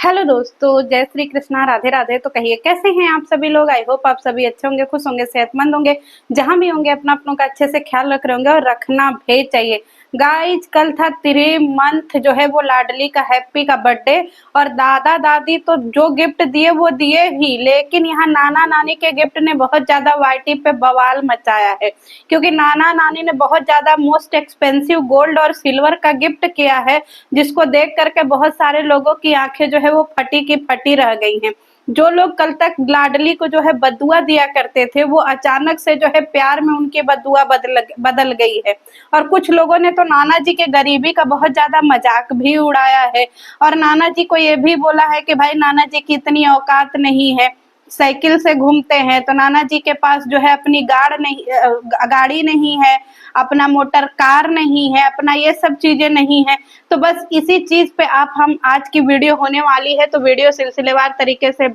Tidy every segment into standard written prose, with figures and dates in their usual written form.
Hello दोस्तों, जय श्री कृष्णा, राधे राधे। तो कहिए कैसे हैं आप सभी लोग। आई होप आप सभी अच्छे होंगे, खुश होंगे, सेहतमंद होंगे। जहां भी होंगे अपना अपनों का अच्छे से ख्याल रख रहे होंगे और रखना भी चाहिए। गाइज कल था 3 मंथ जो है वो लाडली का हैप्पी का बर्थडे, और दादा दादी तो जो गिफ्ट दिए वो दिए ही, लेकिन यहाँ नाना नानी के गिफ्ट ने बहुत ज्यादा वाईटी पे बवाल मचाया है। क्योंकि नाना नानी ने बहुत ज्यादा मोस्ट एक्सपेंसिव गोल्ड और सिल्वर का गिफ्ट किया है, जिसको देख करके बहुत सारे लोगों की आंखें जो है वो फटी की फटी रह गई हैं। जो लोग कल तक लाडली को जो है बदुआ दिया करते थे, वो अचानक से जो है प्यार में उनकी बदुआ बदल गई है। और कुछ लोगों ने तो नाना जी के गरीबी का बहुत ज्यादा मजाक भी उड़ाया है, और नाना जी को ये भी बोला है कि भाई नाना जी की इतनी औकात नहीं है, साइकिल से घूमते हैं। तो नाना जी के पास जो है अपनी गाड़ी नहीं है, अपना मोटर कार नहीं है, अपना ये सब चीजें नहीं है। तो बस इसी चीज पे आप हम आज की वीडियो होने वाली है, तो वीडियो सिलसिलेवार तरीके से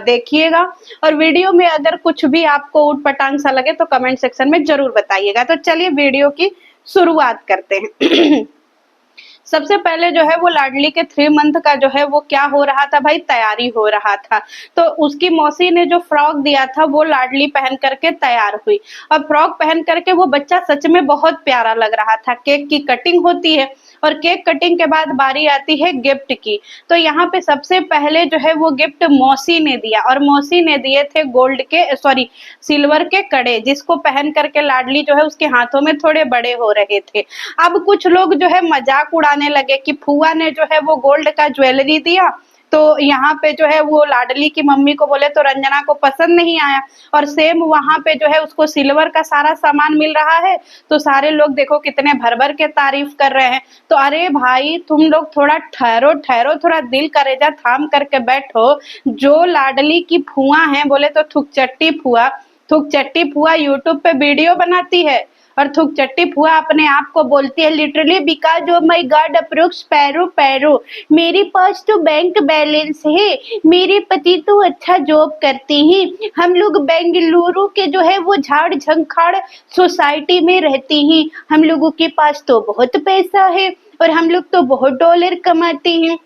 देखिएगा। और वीडियो में अगर कुछ भी आपको ऊटपटांग सा लगे तो कमेंट सेक्शन में जरूर बताइएगा। तो चलिए वीडियो की शुरुआत करते हैं। सबसे पहले जो है वो लाडली के 3 मंथ का जो है वो क्या हो रहा था भाई, तैयारी हो रहा था। तो उसकी मौसी ने जो फ्रॉक दिया था वो लाडली पहन करके तैयार हुई, और फ्रॉक पहन करके वो बच्चा सच में बहुत प्यारा लग रहा था। केक की कटिंग होती है, और केक कटिंग के बाद बारी आती है गिफ्ट की। तो यहाँ पे सबसे पहले जो है वो गिफ्ट मौसी ने दिया, और मौसी ने दिए थे गोल्ड के सॉरी सिल्वर के कड़े, जिसको पहन करके लाडली जो है उसके हाथों में थोड़े बड़े हो रहे थे। अब कुछ लोग जो है मजाक उड़ाने लगे कि फुआ ने जो है वो गोल्ड का ज्वेलरी दिया, तो यहाँ पे जो है वो लाडली की मम्मी को बोले तो रंजना को पसंद नहीं आया, और सेम वहां पे जो है उसको सिल्वर का सारा सामान मिल रहा है। तो सारे लोग देखो कितने भर भर के तारीफ कर रहे हैं। तो अरे भाई तुम लोग थोड़ा ठहरो ठहरो, थोड़ा दिल करेजा थाम करके बैठो। जो लाडली की फुआ है बोले तो थुकचट्टी फुआ यूट्यूब पे वीडियो बनाती है, और थुकचट्टी फुआ अपने आप को बोलती है literally because of my God approx पैरो पैरो, मेरे पास तो बैंक बैलेंस है, मेरे पति तो अच्छा जॉब करते हैं, हम लोग बेंगलुरु के जो है वो झाड़ झंखाड़ सोसाइटी में रहते हैं, हम लोगों के पास तो बहुत पैसा है, और हम लोग तो बहुत डॉलर कमाते हैं,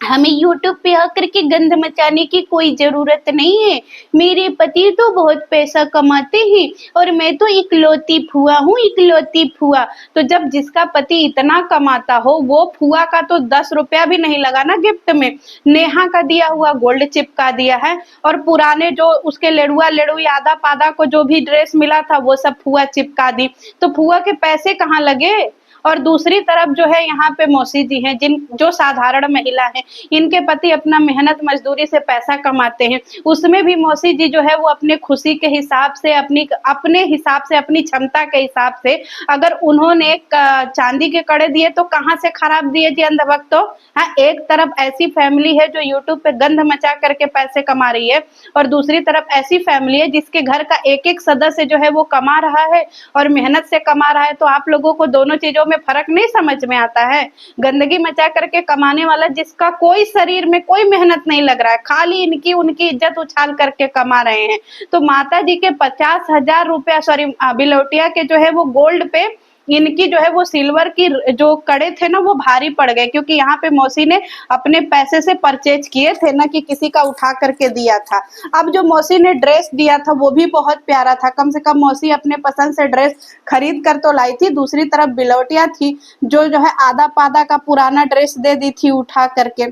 हमें यूट्यूब पे आकर के गंद मचाने की कोई जरूरत नहीं है, मेरे पति तो बहुत पैसा कमाते हैं, और मैं तो इकलौती फुआ हूँ, इकलौती फुआ। तो जब जिसका पति इतना कमाता हो, वो फुआ का तो 10 रुपया भी नहीं लगा ना गिफ्ट में। नेहा का दिया हुआ गोल्ड चिपका दिया है, और पुराने जो उसके लेड़ुआ लेड़ुई आधा पादा को जो भी ड्रेस मिला था वो सब फुआ चिपका दी। तो फुआ के पैसे कहाँ लगे। और दूसरी तरफ जो है यहाँ पे मौसी जी हैं, जो साधारण महिला हैं, इनके पति अपना मेहनत मजदूरी से पैसा कमाते हैं, उसमें भी मौसी जी जो है वो अपने खुशी के हिसाब से, अपने हिसाब से, अपनी क्षमता के हिसाब से, अगर उन्होंने चांदी के कड़े दिए तो कहाँ से खराब दिए जी अंधभक्तों। हाँ, एक तरफ ऐसी फैमिली है जो यूट्यूब पे गंध मचा करके पैसे कमा रही है, और दूसरी तरफ ऐसी फैमिली है जिसके घर का एक एक सदस्य जो है वो कमा रहा है और मेहनत से कमा रहा है। तो आप लोगों को दोनों चीजों में फर्क नहीं समझ में आता है। गंदगी मचा करके कमाने वाला, जिसका कोई शरीर में कोई मेहनत नहीं लग रहा है, खाली इनकी उनकी इज्जत उछाल करके कमा रहे हैं। तो माता जी के 50,000 रुपया सॉरी बिलौटिया के जो है वो गोल्ड पे इनकी जो है वो सिल्वर की जो कड़े थे ना वो भारी पड़ गए, क्योंकि यहाँ पे मौसी ने अपने पैसे से परचेज किए थे ना, कि किसी का उठा करके दिया था। अब जो मौसी ने ड्रेस दिया था वो भी बहुत प्यारा था, कम से कम मौसी अपने पसंद से ड्रेस खरीद कर तो लाई थी। दूसरी तरफ बिलौटिया थी जो है आधा पादा का पुराना ड्रेस दे दी थी उठा करके।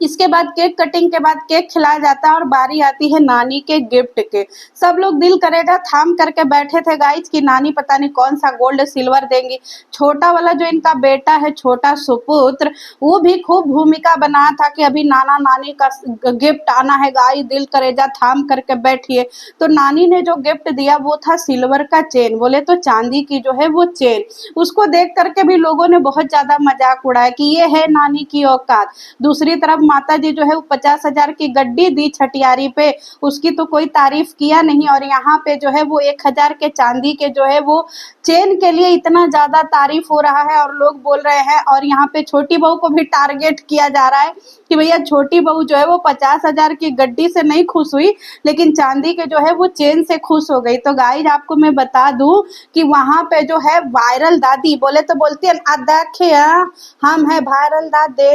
इसके बाद केक कटिंग के बाद केक खिलाया जाता है, और बारी आती है नानी के गिफ्ट के। सब लोग दिल करेगा थाम करके बैठे थे गाइज कि नानी पता नहीं कौन सा गोल्ड सिल्वर देंगी। छोटा वाला जो इनका बेटा है, छोटा सुपुत्र, वो भी खूब भूमिका बना था कि अभी नाना नानी का गिफ्ट आना है। गाइज दिल करेजा थाम करके बैठिए। तो नानी ने जो गिफ्ट दिया वो था सिल्वर का चेन, बोले तो चांदी की जो है वो चेन। उसको देख करके भी लोगों ने बहुत ज्यादा मजाक उड़ाया कि ये है नानी की औकात। दूसरी तरफ माता जी जो है वो 50,000 की गड्डी दी छठियारी पे, उसकी तो कोई तारीफ किया नहीं। और यहाँ पे जो है वो 1,000 के चांदी के जो है वो चेन के लिए इतना ज्यादा तारीफ हो रहा है, और लोग बोल रहे हैं। और यहाँ पे छोटी बहू को भी टारगेट किया जा रहा है कि भैया छोटी बहू जो है वो 50,000 की गड्डी से नहीं खुश हुई, लेकिन चांदी के जो है वो चेन से खुश हो गई। तो गाइज आपको मैं बता दूं कि वहां पे जो है वायरल दादी बोले तो बोलती है देखिए हम है वायरल दादी,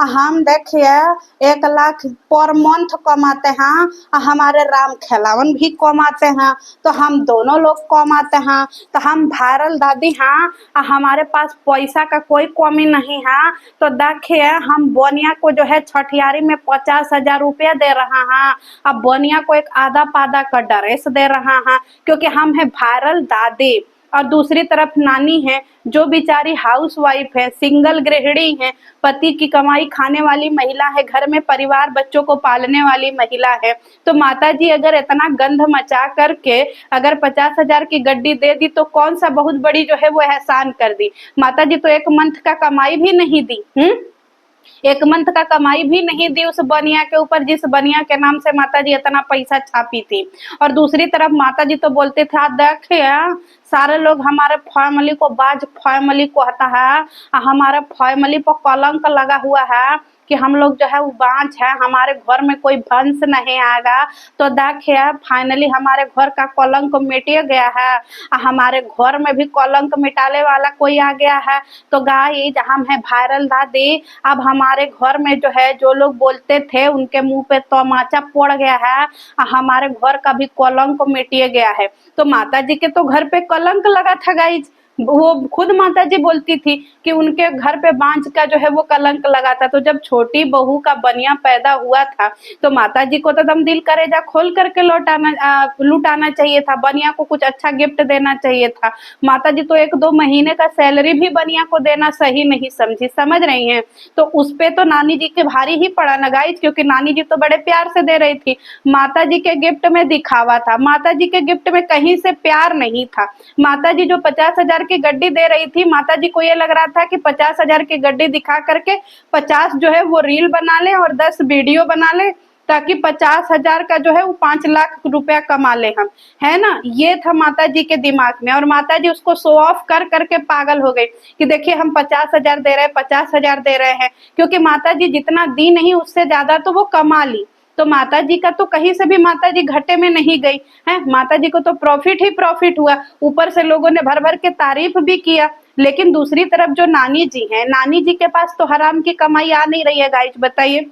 हम देख देखिए 1 लाख पर मंथ कमाते हैं, हमारे राम खेलावन भी कमाते हैं, तो हम दोनों लोग कमाते हैं, तो हम वायरल दादी हैं, हमारे पास पैसा का कोई कमी नहीं है। तो देखिए हम बोनिया को जो है छठियारी में 50,000 रुपया दे रहा है, अब बोनिया को एक आधा पादा का ड्रेस दे रहा है, क्योंकि हम है वायरल दादी। और दूसरी तरफ नानी है जो बेचारी हाउस वाइफ है, सिंगल गृहिणी है, पति की कमाई खाने वाली महिला है, घर में परिवार बच्चों को पालने वाली महिला है। तो माता जी अगर इतना गंध मचा करके अगर 50,000 की गड्डी दे दी तो कौन सा बहुत बड़ी जो है वो एहसान कर दी। माता जी तो 1 मंथ का कमाई भी नहीं दी, 1 मंथ का कमाई भी नहीं दी उस बनिया के ऊपर, जिस बनिया के नाम से माता जी इतना पैसा छापी थी। और दूसरी तरफ माता जी तो बोलते थे देखिए सारे लोग हमारे फैमिली को बाज फैमिली कहता है, हमारे फैमिली पर कलंक लगा हुआ है कि हम लोग जो है वो बांझ है, हमारे घर में कोई वंश नहीं आएगा। तो देखिए फाइनली हमारे घर का कलंक मिट गया है, हमारे घर में भी कलंक मिटाने वाला कोई आ गया है। तो गाइस हम है वायरल दादी, अब हमारे घर में जो है जो लोग बोलते थे उनके मुंह पे तमाचा पड़ गया है, हमारे घर का भी कलंक मिट गया है। तो माता जी के तो घर पे कलंक लगा था गाइज, वो खुद माता जी बोलती थी कि उनके घर पे बांझ का जो है वो कलंक लगा था। तो जब छोटी बहू का बनिया पैदा हुआ था तो माता जी को तो दम दिल करेजा खोल करके लुटाना चाहिए था, बनिया को कुछ अच्छा गिफ्ट देना चाहिए था। माता जी तो 1-2 महीने का सैलरी भी बनिया को देना सही नहीं समझी, समझ रही हैं। तो उस पे तो नानी जी के भारी ही पड़ा ना गाइस, क्योंकि नानी जी तो बड़े प्यार से दे रही थी। माता जी के गिफ्ट में दिखावा था, माता जी के गिफ्ट में कहीं से प्यार नहीं था। माता जी जो 50,000 की गड्डी दे रही थी, माता जी को ये लग रहा था कि 50,000 की गड्डी दिखा करके 50 जो है वो रील बना ले और 10 वीडियो बना ले, ताकि 50,000 का जो है वो 5 लाख रुपया कमा ले हम, है ना। ये था माता जी के दिमाग में, और माता जी उसको शो ऑफ कर करके पागल हो गई कि देखिए हम 50,000 दे रहे हैं, 50,000 दे रहे हैं, क्योंकि माता जी जितना दी नहीं उससे ज्यादा तो वो कमा ली। तो माता जी का तो कहीं से भी माता जी घाटे में नहीं गई है, माता जी को तो प्रॉफिट ही प्रॉफिट हुआ, ऊपर से लोगों ने भर भर के तारीफ भी किया। लेकिन दूसरी तरफ जो नानी जी हैं, नानी जी के पास तो हराम की कमाई आ नहीं रही है गाइस, बताइए।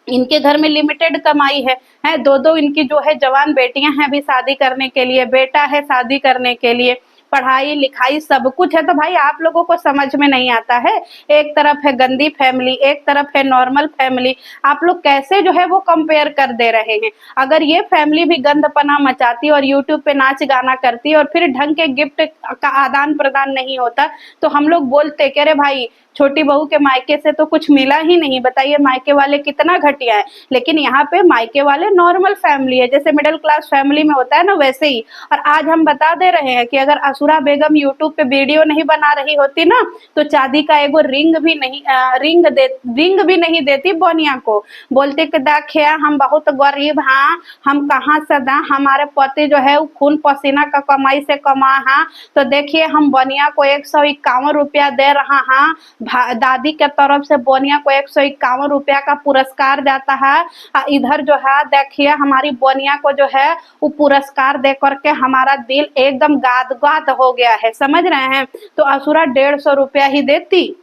इनके घर में लिमिटेड कमाई है, 2-2 इनकी जो है जवान बेटियां हैं अभी शादी करने के लिए, बेटा है शादी करने के लिए, पढ़ाई लिखाई सब कुछ है। तो भाई आप लोगों को समझ में नहीं आता है, एक तरफ है गंदी फैमिली, एक तरफ है नॉर्मल फैमिली, आप लोग कैसे जो है वो कंपेयर कर दे रहे हैं। अगर ये फैमिली भी गंदपना मचाती और यूट्यूब पे नाच गाना करती और फिर ढंग के गिफ्ट का आदान प्रदान नहीं होता तो हम लोग बोलते कि अरे भाई छोटी बहू के मायके से तो कुछ मिला ही नहीं, बताइए मायके वाले कितना घटिया है। लेकिन यहाँ पे मायके वाले नॉर्मल फैमिली है, जैसे मिडिल क्लास फैमिली में होता है ना वैसे ही। और आज हम बता दे रहे हैं कि अगर असुरा बेगम यूट्यूब पे वीडियो नहीं बना रही होती ना तो चांदी का एगो रिंग भी नहीं देती बोनिया को। बोलते कि देखिए हम बहुत गरीब हैं, हम कहाँ से दें, हमारे पति जो है खून पसीना का कमाई से कमा है, तो देखिए हम बोनिया को 151 रुपया दे रहा है। दादी के तरफ से बोनिया को 151 रुपया का पुरस्कार जाता है। इधर जो है देखिए हमारी बोनिया को जो है वो पुरस्कार दे करके हमारा दिल एकदम गाद-गाद हो गया है, समझ रहे हैं। तो असुरा 150 रुपया ही देती,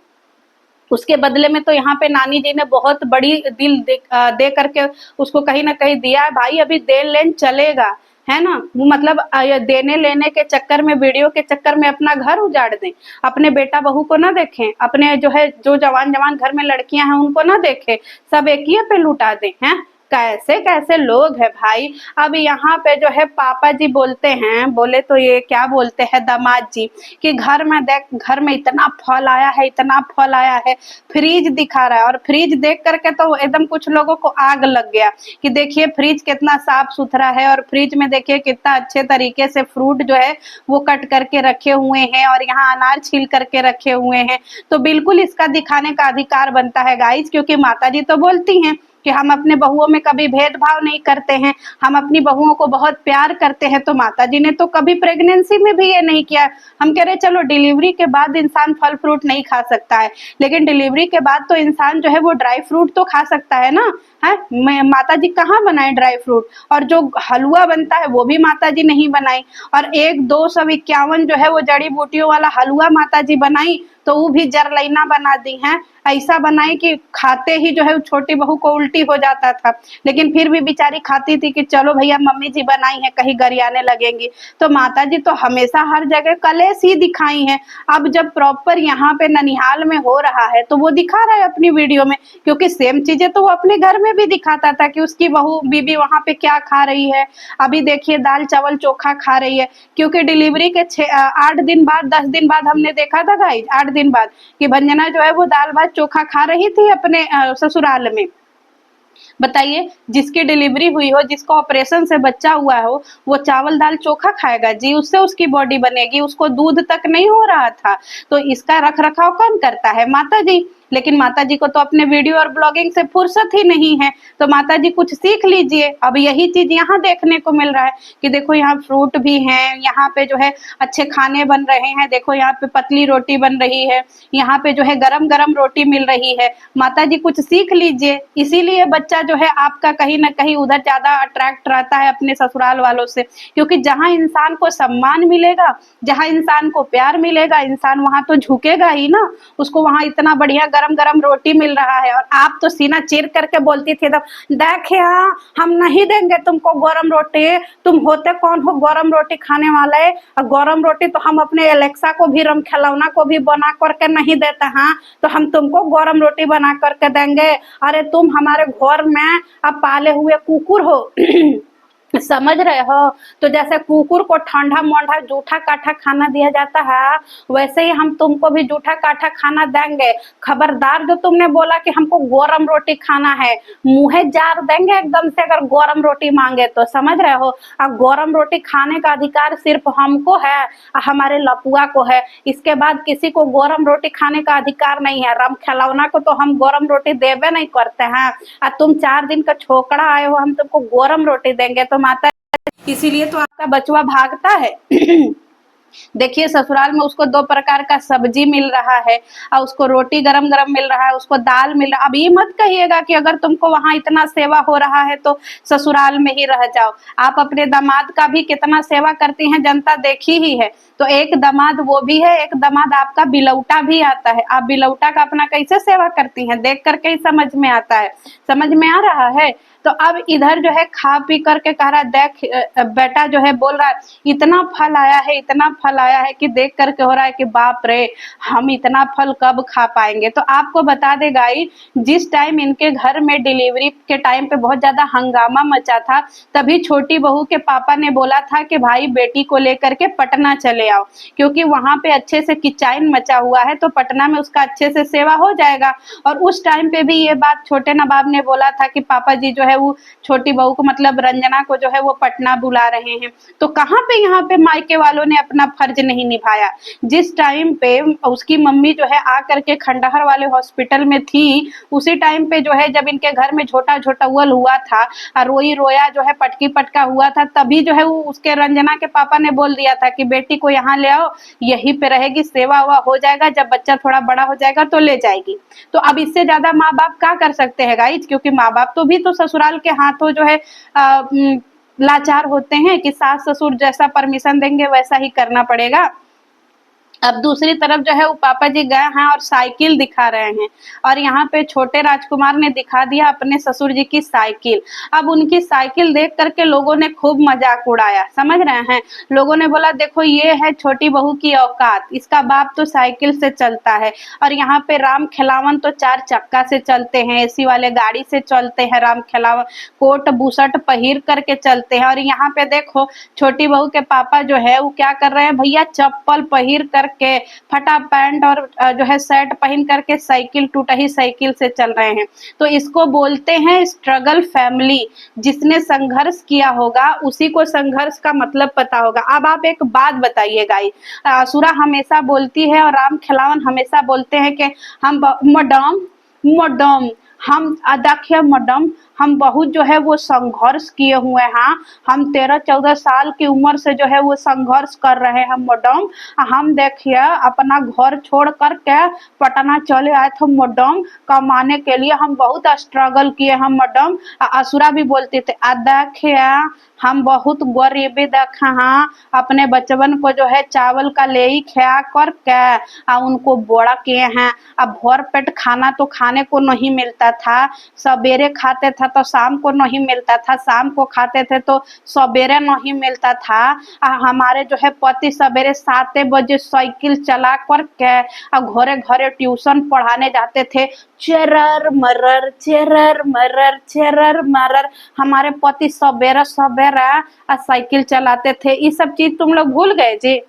उसके बदले में तो यहाँ पे नानी जी ने बहुत बड़ी दिल दे करके उसको कहीं ना कहीं दिया है। भाई अभी देन लेन चलेगा, है ना। वो मतलब देने लेने के चक्कर में, वीडियो के चक्कर में अपना घर उजाड़ दें, अपने बेटा बहू को ना देखें, अपने जो है जो जवान जवान घर में लड़कियां हैं उनको ना देखें, सब एक ही पे लुटा दें, हैं। कैसे कैसे लोग हैं भाई। अब यहाँ पे जो है पापा जी बोलते हैं, बोले तो ये क्या बोलते हैं दामाद जी कि घर में देख, घर में इतना फल आया है, इतना फल आया है, फ्रिज दिखा रहा है। और फ्रिज देख करके तो एकदम कुछ लोगों को आग लग गया कि देखिए फ्रिज कितना साफ सुथरा है, और फ्रिज में देखिए कितना अच्छे तरीके से फ्रूट जो है वो कट करके रखे हुए हैं, और यहाँ अनार छील करके रखे हुए हैं। तो बिल्कुल इसका दिखाने का अधिकार बनता है गाइस, क्योंकि माता जी तो बोलती हैं कि हम अपने बहुओं में कभी भेदभाव नहीं करते हैं, हम अपनी बहुओं को बहुत प्यार करते हैं। तो माता जी ने तो कभी प्रेगनेंसी में भी ये नहीं किया। हम कह रहे चलो डिलीवरी के बाद इंसान फल फ्रूट नहीं खा सकता है, लेकिन डिलीवरी के बाद तो इंसान जो है वो ड्राई फ्रूट तो खा सकता है ना, है। माता जी कहाँ बनाए ड्राई फ्रूट, और जो हलवा बनता है वो भी माता जी नहीं बनाई, और 1-251 जो है वो जड़ी बूटियों वाला हलवा माता जी बनाई, तो वो भी जरलैना बना दी हैं। ऐसा बनाई कि खाते ही जो है छोटी बहू को उल्टी हो जाता था, लेकिन फिर भी बेचारी खाती थी कि चलो भैया मम्मी जी बनाई है, कहीं गरियाने लगेंगी। तो माता जी तो हमेशा हर जगह कलेश ही दिखाई हैं। अब जब प्रॉपर यहाँ पे ननिहाल में हो रहा है तो वो दिखा रहा है अपनी वीडियो में, क्योंकि सेम चीजें तो वो अपने घर में भी दिखाता था कि उसकी बहू बीबी वहां पे क्या खा रही है। अभी देखिए दाल चावल चोखा खा रही है, क्योंकि डिलीवरी के 8 दिन बाद 10 दिन बाद हमने देखा था गाइस, 8 दिन बाद कि भंजना जो है वो दाल भात चोखा खा रही थी अपने ससुराल में। बताइए, जिसकी डिलीवरी हुई हो, जिसको ऑपरेशन से बच्चा हुआ हो, वो चावल दाल चोखा खाएगा जी, उससे उसकी बॉडी बनेगी, उसको दूध तक नहीं हो रहा था। तो इसका रख रखाव कौन करता है? माता जी। लेकिन माता जी को तो अपने वीडियो और ब्लॉगिंग से फुर्सत ही नहीं है, तो माता जी कुछ सीख लीजिए। अब यही चीज यहाँ देखने को मिल रहा है कि देखो यहाँ फ्रूट भी हैं, यहाँ पे जो है अच्छे खाने बन रहे हैं, देखो यहाँ पे पतली रोटी बन रही है, यहाँ पे जो है गरम गरम रोटी मिल रही है। माता जी कुछ सीख लीजिए। इसीलिए बच्चा जो है आपका कहीं ना कहीं उधर ज्यादा अट्रैक्ट रहता है अपने ससुराल वालों से, क्योंकि जहाँ इंसान को सम्मान मिलेगा, जहाँ इंसान को प्यार मिलेगा, इंसान वहां तो झुकेगा ही ना। उसको वहां इतना बढ़िया गरम गरम रोटी मिल रहा है और आप तो सीना चीर करके बोलती थी एकदम, देख यहाँ हम नहीं देंगे तुमको गरम रोटी, तुम होते कौन हो गरम रोटी खाने वाले, और गरम रोटी तो हम अपने एलेक्सा को भी, रम खिलौना को भी बना करके नहीं देते हैं, तो हम तुमको गरम रोटी बना करके देंगे। अरे तुम हमारे घर में अब पाले हुए कुकुर हो समझ रहे हो? तो जैसे कुकुर को ठंडा मोंढा जूठा काठा खाना दिया जाता है, वैसे ही हम तुमको भी जूठा काठा खाना देंगे। खबरदार, जो तुमने बोला कि हमको गरम रोटी खाना है, मुंहे जार देंगे एकदम से अगर गरम रोटी मांगे तो, समझ रहे हो? और गरम रोटी खाने का अधिकार सिर्फ हमको है, हमारे लपुआ को है। इसके बाद किसी को गरम रोटी खाने का अधिकार नहीं है। रम खिलौना को तो हम गरम रोटी देवे नहीं करते हैं, और तुम 4 दिन का छोकरा आए हो, हम तुमको गरम रोटी देंगे तो माता, इसीलिए तो आपका बचवा भागता है देखिए ससुराल में उसको 2 प्रकार का सब्जी मिल रहा है, और उसको रोटी गरम गरम मिल रहा है, उसको दाल मिल रहा है। अब ये मत कहिएगा कि अगर तुमको वहां इतना सेवा हो रहा है तो ससुराल में ही रह जाओ। आप अपने दामाद का भी कितना सेवा करती हैं जनता देखी ही है। तो एक दामाद वो भी है, एक दामाद आपका बिलौटा भी आता है। आप बिलौटा का अपना कैसे सेवा करती हैं देख करके ही समझ में आता है। समझ में आ रहा है? तो अब इधर जो है खा पी करके कह रहा, देख बेटा जो है बोल रहा है, इतना फल आया है, इतना फल आया है कि देख करके हो रहा है कि बाप रे, हम इतना फल कब खा पाएंगे। तो आपको बता दे गाइस, जिस टाइम इनके घर में डिलीवरी के टाइम पे बहुत ज्यादा हंगामा मचा था, तभी छोटी बहू के पापा ने बोला था कि भाई बेटी को लेकर के पटना चले आओ, क्योंकि वहां पे अच्छे से किचाइन मचा हुआ है, तो पटना में उसका अच्छे से सेवा हो जाएगा। और उस टाइम पे भी ये बात छोटे नवाब ने बोला था कि पापा जी जो है वो छोटी बहू को, मतलब रंजना को जो है वो पटना बुला रहे हैं। तो कहाँ पे यहाँ पे मायके वालों ने अपना फर्ज नहीं निभाया? जिस टाइम पे उसकी मम्मी जो है आकर के खंडहर वाले हॉस्पिटल में थी, उसी टाइम पे जो है जब इनके घर में छोटा छोटा उल हुआ था, रोई रोया जो है पटकी पटका हुआ था, तभी जो है वो उसके रंजना के पापा ने बोल दिया था कि बेटी को यहाँ ले आओ, यहीं पे रहेगी, सेवा हुआ हो जाएगा, जब बच्चा थोड़ा बड़ा हो जाएगा तो ले जाएगी। तो अब इससे ज्यादा माँ बाप क्या कर सकते हैं गाइस? क्योंकि माँ बाप तो भी तो ससुराल के हाथों जो है लाचार होते हैं कि सास ससुर जैसा परमिशन देंगे वैसा ही करना पड़ेगा। अब दूसरी तरफ जो है वो पापा जी गए हैं और साइकिल दिखा रहे हैं, और यहाँ पे छोटे राजकुमार ने दिखा दिया अपने ससुर जी की साइकिल। अब उनकी साइकिल देख करके लोगों ने खूब मजाक उड़ाया, समझ रहे हैं? लोगों ने बोला देखो ये है छोटी बहू की औकात, इसका बाप तो साइकिल से चलता है, और यहाँ पे राम खिलावन तो 4 चक्का से चलते हैं, एसी वाले गाड़ी से चलते हैं, राम खिलावन कोट बुशर्ट पहिर करके चलते हैं। और यहाँ पे देखो छोटी बहू के पापा जो है वो क्या कर रहे हैं भैया, चप्पल पहिर कर के, फटा पैंट और जो है शर्ट पहन करके साइकिल, टूटा ही साइकिल से चल रहे हैं। तो इसको बोलते हैं स्ट्रगल फैमिली। जिसने संघर्ष किया होगा उसी को संघर्ष का मतलब पता होगा। अब आप एक बात बताइए गाइस, असुरा हमेशा बोलती है और राम खिलावन हमेशा बोलते हैं कि हम मैडम मैडम हम देखिए मैडम, हम बहुत जो है वो संघर्ष किए हुए हैं। हम 13-14 साल की उम्र से जो है वो संघर्ष कर रहे हैं मैडम। हम देखिए अपना घर छोड़ कर के पटना चले आए थे मैडम कमाने के लिए। हम बहुत स्ट्रगल किए हैं मैडम। असुरा भी बोलते थे देखिए हम बहुत गरीबी देखा हैं, अपने बचपन को जो है चावल का ले ही खा करके उनको बड़ा किए हैं। अब भर पेट खाना तो खाने को नहीं मिलता था, सवेरे खाते थे तो शाम को नहीं मिलता था, शाम को खाते थे तो सवेरे नहीं मिलता था। हमारे जो है पति सवेरे 7 बजे साइकिल चला करके घरे घरे ट्यूशन पढ़ाने जाते थे। चरर मरर चरर मरर चरर मरर हमारे पति सवेरे सवेरे साइकिल चलाते थे। ये सब चीज तुम लोग भूल गए जी।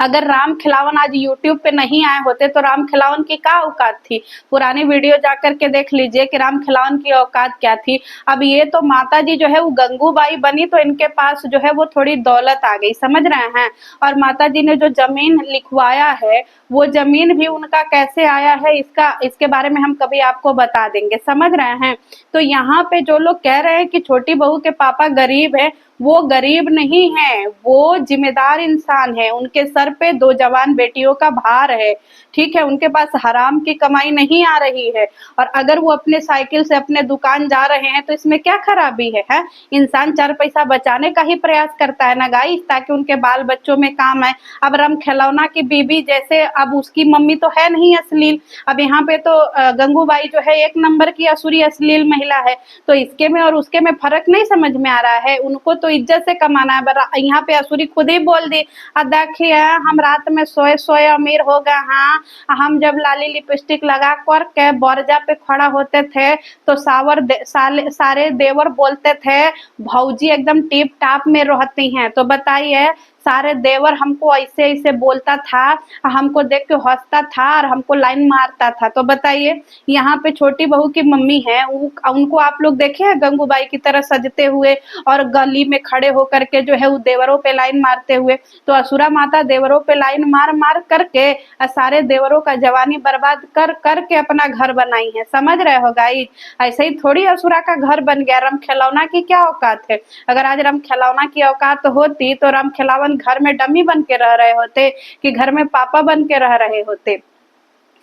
अगर राम खिलावन आज यूट्यूब पे नहीं आए होते तो राम खिलावन की क्या औकात थी? पुरानी वीडियो जाकर के देख लीजिए कि राम खिलावन की औकात क्या थी। अब ये तो माता जी जो है वो गंगूबाई बनी तो इनके पास जो है वो थोड़ी दौलत आ गई, समझ रहे हैं। और माता जी ने जो जमीन लिखवाया है वो जमीन भी उनका कैसे आया है इसके बारे में हम कभी आपको बता देंगे, समझ रहे हैं। तो यहाँ पे जो लोग कह रहे हैं कि छोटी बहू के पापा गरीब है, वो गरीब नहीं है, वो जिम्मेदार इंसान है। उनके सर पे 2 जवान बेटियों का भार है, ठीक है। उनके पास हराम की कमाई नहीं आ रही है। और अगर वो अपने साइकिल से अपने दुकान जा रहे हैं तो इसमें क्या खराबी है? इंसान 4 पैसा बचाने का ही प्रयास करता है ना गाइस, ताकि उनके बाल बच्चों में काम आए। अब राम खिलौना की बीबी जैसे अब उसकी मम्मी तो है नहीं अश्लील, अब यहाँ पे तो गंगूबाई जो है 1 नंबर की असुरी अश्लील महिला है। तो इसके में और उसके में फर्क नहीं समझ में आ रहा है। उनको तो इज्जत से कमाना है। यहाँ पे असुरी खुद ही बोल दी देखिए हम रात में सोए सोए अमीर हो गए हैं। हम जब लाली लिपस्टिक लगा कर के बरजा पे खड़ा होते थे तो सारे देवर बोलते थे भौजी एकदम टिप टाप में रहती हैं। तो बताइए सारे देवर हमको ऐसे ऐसे बोलता था, हमको देख के हंसता था और हमको लाइन मारता था। तो बताइए यहाँ पे छोटी बहू की मम्मी है, उनको आप लोग देखे हैं गंगूबाई की तरह सजते हुए और गली में खड़े होकर के जो है वो देवरों पे लाइन मारते हुए? तो असुरा माता देवरों पे लाइन मार मार करके सारे देवरों का जवानी बर्बाद कर करके अपना घर बनाई है, समझ रहे हो गाइस। ऐसे ही थोड़ी असुरा का घर बन गया। राम खिलौना की क्या औकात है? अगर आज राम खिलौना की औकात होती तो राम खिलावन घर में डमी बन के रह रहे होते कि घर में पापा बन के रह रहे होते,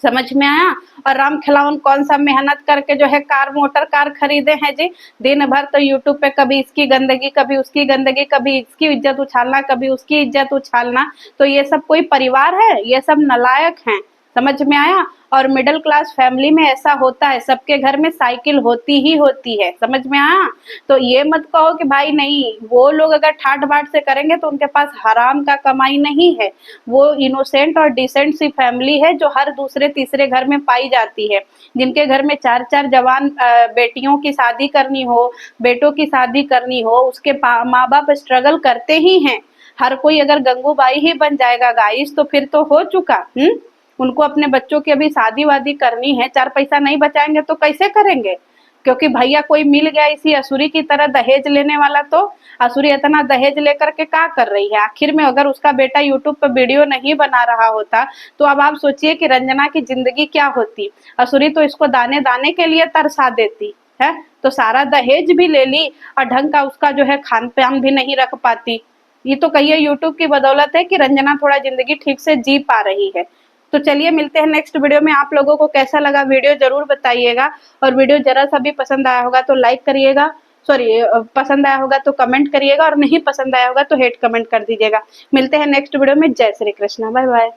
समझ में आया। और राम खिलावन कौन सा मेहनत करके जो है मोटर कार खरीदे हैं जी। दिन भर तो यूट्यूब पे कभी इसकी गंदगी कभी उसकी गंदगी, कभी इसकी इज्जत उछालना कभी उसकी इज्जत उछालना। तो ये सब कोई परिवार है? ये सब नालायक हैं, समझ में आया। और मिडिल क्लास फैमिली में ऐसा होता है, सबके घर में साइकिल होती ही होती है, समझ में आया। तो ये मत कहो कि भाई नहीं, वो लोग अगर ठाट बाट से करेंगे तो उनके पास हराम का कमाई नहीं है। वो इनोसेंट और डिसेंट सी फैमिली है जो हर दूसरे तीसरे घर में पाई जाती है, जिनके घर में 4-4 जवान बेटियों की शादी करनी हो, बेटों की शादी करनी हो, उसके माँ बाप स्ट्रगल करते ही हैं। हर कोई अगर गंगूबाई ही बन जाएगा गाइस तो फिर तो हो चुका। उनको अपने बच्चों की अभी शादी वादी करनी है, 4 पैसा नहीं बचाएंगे तो कैसे करेंगे? क्योंकि भैया कोई मिल गया इसी असुरी की तरह दहेज लेने वाला। तो असुरी इतना दहेज लेकर के क्या कर रही है? आखिर में अगर उसका बेटा यूट्यूब पर वीडियो नहीं बना रहा होता तो अब आप सोचिए कि रंजना की जिंदगी क्या होती। असुरी तो इसको दाने दाने के लिए तरसा देती है, तो सारा दहेज भी ले ली और ढंग का उसका जो है खान पान भी नहीं रख पाती। ये तो कहिए यूट्यूब की बदौलत है कि रंजना थोड़ा जिंदगी ठीक से जी पा रही है। तो चलिए मिलते हैं नेक्स्ट वीडियो में। आप लोगों को कैसा लगा वीडियो जरूर बताइएगा। और वीडियो जरा सा भी पसंद आया होगा तो लाइक करिएगा, सॉरी पसंद आया होगा तो कमेंट करिएगा, और नहीं पसंद आया होगा तो हेट कमेंट कर दीजिएगा। मिलते हैं नेक्स्ट वीडियो में। जय श्री कृष्णा, बाय बाय।